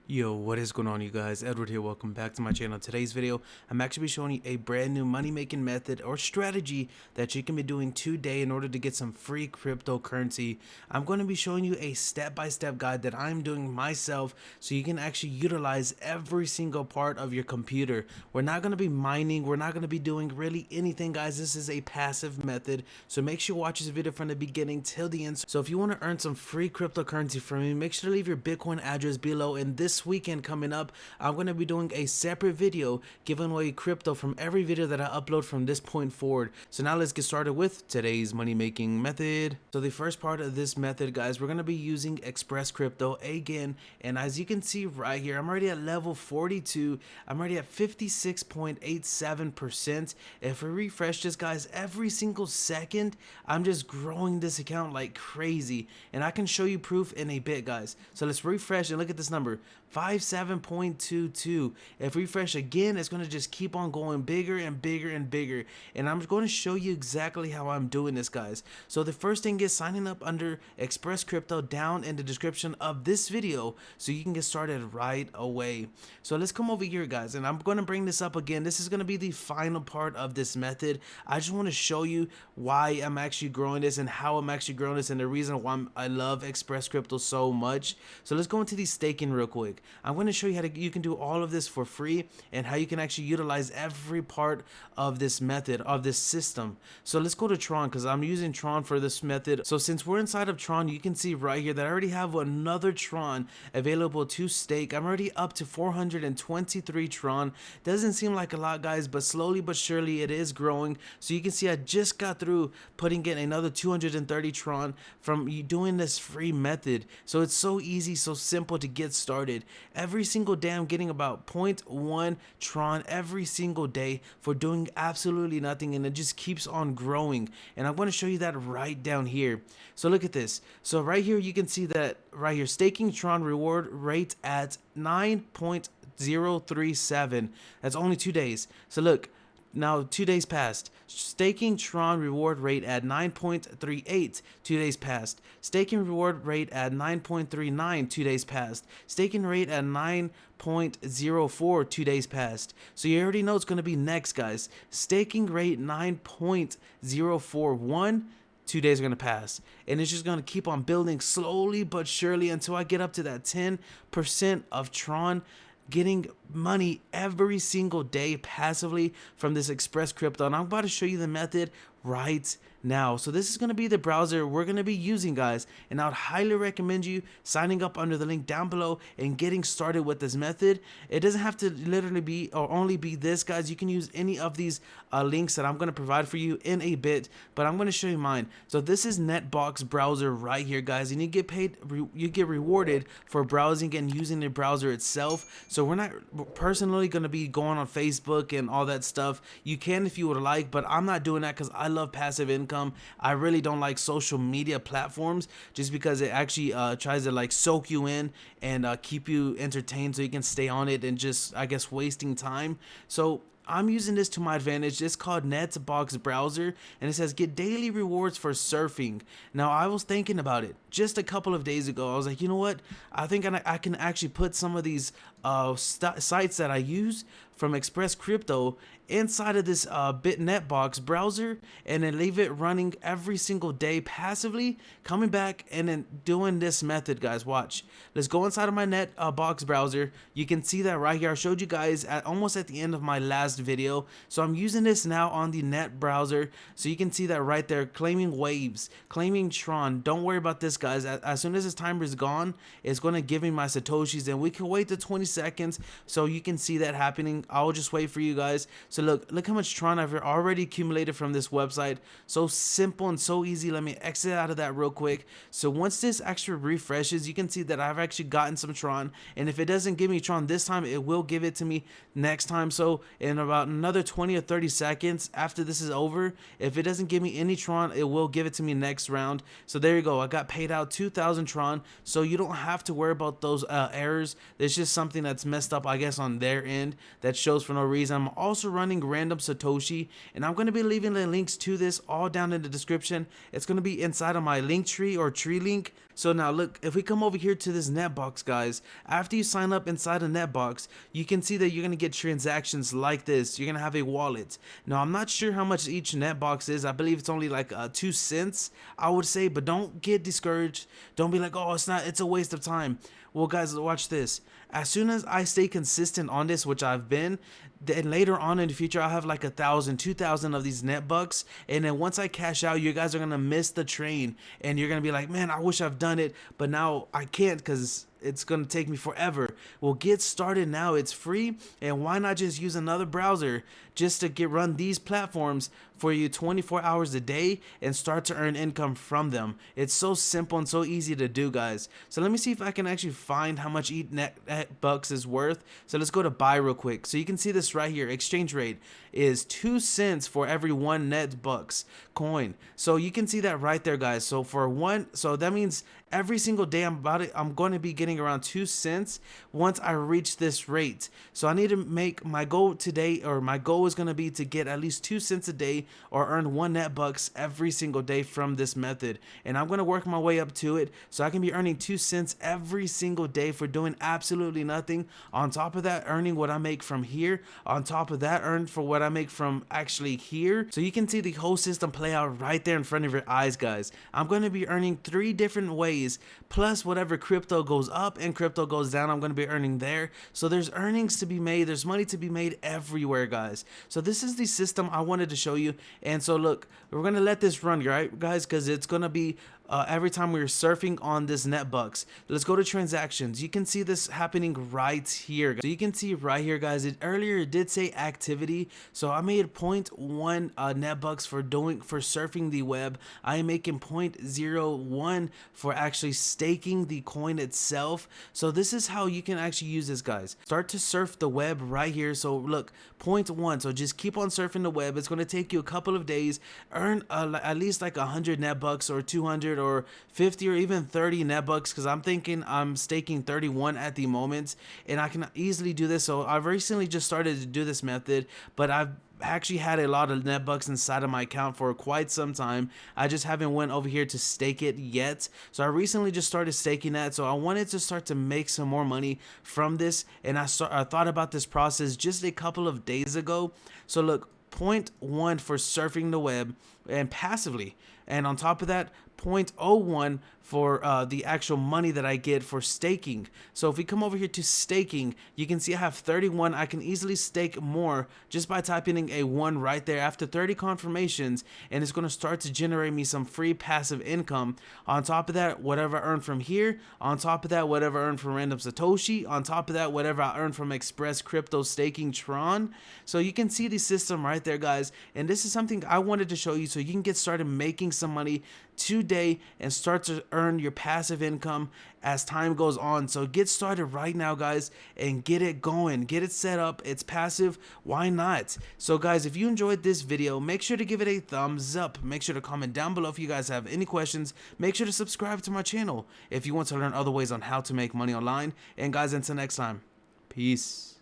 Yo, what is going on, you guys? Edward here. Welcome back to my channel. Today's video, I'm actually showing you a brand new money making method or strategy that you can be doing today in order to get some free cryptocurrency. I'm going to be showing you a step-by-step guide that I'm doing myself so you can actually utilize every single part of your computer. We're not going to be mining. We're not going to be doing really anything, guys. This is a passive method. So make sure you watch this video from the beginning till the end. So if you want to earn some free cryptocurrency from me, make sure to leave your Bitcoin address below. And this weekend coming up, I'm going to be doing a separate video giving away crypto from every video that I upload from this point forward. So now let's get started with today's money making method. So the first part of this method, guys, we're going to be using Express Crypto again. And as you can see right here, I'm already at level 42. I'm already at 56.87%. If we refresh this, guys, every single second, I'm just growing this account like crazy. And I can show you proof in a bit, guys. So let's refresh and look at this number. 57.22. If we refresh again, it's going to just keep on going bigger and bigger and bigger. And I'm going to show you exactly how I'm doing this, guys. So the first thing is signing up under Express Crypto down in the description of this video so you can get started right away. So let's come over here, guys, and I'm going to bring this up again. This is going to be the final part of this method. I just want to show you why I'm actually growing this and how I'm actually growing this and the reason why I love Express Crypto so much. So let's go into the staking real quick. I'm going to show you how you can do all of this for free and how you can actually utilize every part of this method, of this system. So let's go to Tron because I'm using Tron for this method. So since we're inside of Tron, you can see right here that I already have another Tron available to stake. I'm already up to 423 Tron. Doesn't seem like a lot, guys, but slowly but surely it is growing. So you can see I just got through putting in another 230 Tron from doing this free method. So it's so easy, so simple to get started. Every single day I'm getting about 0.1 Tron every single day for doing absolutely nothing, and it just keeps on growing. And I'm going to show you that right down here. So look at this. So right here you can see that right here, staking Tron reward rate at 9.037. That's only 2 days. So look, now 2 days passed. Staking Tron reward rate at 9.38. 2 days passed. Staking reward rate at 9.39. 2 days passed. Staking rate at 9.04. 2 days passed. So you already know it's going to be next, guys. Staking rate 9.041. 2 days are going to pass, and it's just going to keep on building slowly but surely until I get up to that 10% of Tron getting money every single day passively from this Express Crypto. And I'm about to show you the method right now. So this is going to be the browser we're going to be using, guys, and I would highly recommend you signing up under the link down below and getting started with this method. It doesn't have to literally be or only be this, guys. You can use any of these links that I'm going to provide for you in a bit, but I'm going to show you mine. So this is Netbox browser right here, guys, and you get paid, you get rewarded for browsing and using the browser itself. So we're not personally going to be going on Facebook and all that stuff. You can if you would like, but I'm not doing that because I love passive income. I really don't like social media platforms just because it actually tries to like soak you in and keep you entertained so you can stay on it and just, I guess, wasting time. So I'm using this to my advantage. It's called Netbox browser, and it says get daily rewards for surfing. Now I was thinking about it just a couple of days ago. I was like, you know what? I think I can actually put some of these sites that I use from Express Crypto inside of this Netbox browser and then leave it running every single day passively, coming back and then doing this method, guys. Watch. Let's go inside of my Netbox browser. You can see that right here. I showed you guys almost at the end of my last video. So I'm using this now on the Net browser. So you can see that right there, claiming waves, claiming Tron. Don't worry about this, guys. As soon as this timer is gone, it's going to give me my Satoshis, and we can wait the 20 seconds so you can see that happening. I'll just wait for you guys. So look how much Tron I've already accumulated from this website. So simple and so easy. Let me exit out of that real quick. So once this actually refreshes, you can see that I've actually gotten some Tron, and if it doesn't give me Tron this time, it will give it to me next time. So in about another 20 or 30 seconds after this is over, if it doesn't give me any Tron, it will give it to me next round. So there you go. I got paid out 2,000 Tron, so you don't have to worry about those errors. There's just something that's messed up, I guess, on their end that shows for no reason. I'm also running random Satoshi, and I'm going to be leaving the links to this all down in the description. It's going to be inside of my link tree or tree link. So now look, if we come over here to this Netbox, guys, after you sign up inside a Netbox, you can see that you're going to get transactions like this. You're going to have a wallet. Now, I'm not sure how much each Netbox is. I believe it's only like 2 cents, I would say, but don't get discouraged. Don't be like, oh, it's a waste of time. Well, guys, watch this. As soon as I stay consistent on this, which I've been, then later on in the future, I'll have like 1,000, 2,000 of these Netbucks. And then once I cash out, you guys are going to miss the train. And you're going to be like, man, I wish I've done it. But now I can't because it's going to take me forever. Well, get started now. It's free. And why not just use another browser just to run these platforms for you 24 hours a day and start to earn income from them. It's so simple and so easy to do, guys. So let me see if I can actually find how much each Netbucks is worth. So let's go to buy real quick. So you can see this right here. Exchange rate is 2 cents for every 1 Netbucks coin. So you can see that right there, guys. So for one, so that means every single day I'm going to be getting around 2 cents once I reach this rate. So I need to make my goal today, or my goal is going to be to get at least 2 cents a day or earn 1 Netbucks every single day from this method. And I'm going to work my way up to it so I can be earning 2 cents every single day for doing absolutely nothing. On top of that, earning what I make from here. On top of that, earn for what I make from actually here. So you can see the whole system play out right there in front of your eyes, guys. I'm going to be earning 3 different ways, plus whatever crypto goes up and crypto goes down, I'm going to be earning there. So there's earnings to be made. There's money to be made everywhere, guys. So this is the system I wanted to show you. And so look, we're going to let this run, right, guys, because it's going to be every time we're surfing on this Netbucks. Let's go to transactions. You can see this happening right here. So you can see right here, guys, earlier it did say activity. So I made 0.1 Netbucks for surfing the web. I am making 0.01 for actually staking the coin itself. So this is how you can actually use this, guys. Start to surf the web right here. So look, 0.1. So just keep on surfing the web. It's going to take you a couple of days. Earn at least like 100 Netbucks or 200 or 50 or even 30 Netbucks, because I'm thinking I'm staking 31 at the moment, and I can easily do this. So I've recently just started to do this method, but I've actually had a lot of Netbucks inside of my account for quite some time. I just haven't went over here to stake it yet. So I recently just started staking that. So I wanted to start to make some more money from this, and I thought about this process just a couple of days ago. So look, 0.1 for surfing the web and passively, and on top of that, 0.01 for the actual money that I get for staking. So if we come over here to staking, you can see I have 31. I can easily stake more just by typing in a 1 right there after 30 confirmations, and it's going to start to generate me some free passive income. On top of that, whatever I earn from here, on top of that, whatever I earn from random Satoshi, on top of that, whatever I earn from Express Crypto staking Tron. So you can see the system right there, guys, and this is something I wanted to show you so you can get started making some money today and start to earn your passive income as time goes on. So get started right now, guys, and get it going, get it set up. It's passive, why not? So guys, if you enjoyed this video, make sure to give it a thumbs up. Make sure to comment down below if you guys have any questions. Make sure to subscribe to my channel if you want to learn other ways on how to make money online. And guys, until next time, peace.